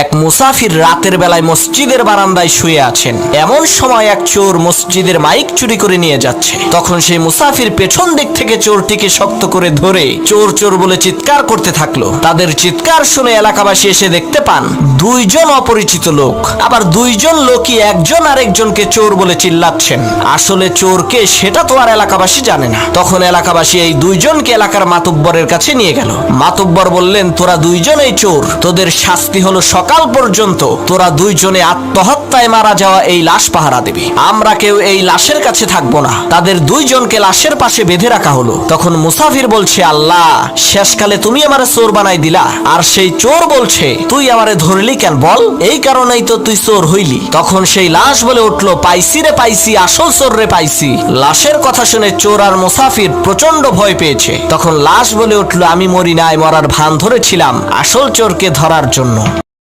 এক মুসাফির রাতের বেলায় মসজিদের বারান্দায় শুয়ে আছেন। এমন সময় এক চোর মসজিদের মাইক চুরি করে নিয়ে যাচ্ছে। তখন সেই মুসাফির পেছন দিক থেকে চোরটিকে শক্ত করে ধরে চোর চোর বলে চিৎকার করতে থাকলো। তাদের চিৎকার শুনে এলাকাবাসী এসে দেখতে পান দুইজন অপরিচিত লোক, আবার দুইজন লোকই একজন আরেকজনকে চোর বলে চিল্লাচ্ছেন। আসলে চোরকে সেটা তো আর এলাকাবাসী জানে না। তখন এলাকাবাসী এই দুইজনকে এলাকার মাতব্বরের কাছে নিয়ে গেল। মাতব্বর বললেন, তোরা দুইজনেই চোর, তোদের শাস্তি হলো সকাল পর্যন্ত তোরা দুইজনে আত্মহত্যায় মারা যাওয়া এই লাশ পাহারা দিবি। আমরা কেউ এই লাশের কাছে থাকবো না। তাদের দুইজনকে লাশের পাশে বেঁধে রাখা হলো। তখন মুসাফির বলছে, আল্লাহ, শেষকালে তুমি আমারে চোর বানাই দিলা। আর সেই চোর বলছে, তুই আমারে ধরলি কেন বল? এই কারণেই তো তুই চোর হইলি। তখন সেই লাশ বলে উঠলো, পাইছি রে পাইছি, আসল চোর রে পাইছি। লাশের কথা শুনে চোর আর মুসাফির প্রচন্ড ভয় পেয়েছে। তখন লাশ বলে উঠলো, আমি মরি নাই, মরার ভান ধরেছিলাম আসল চোরকে ধরার জন্য।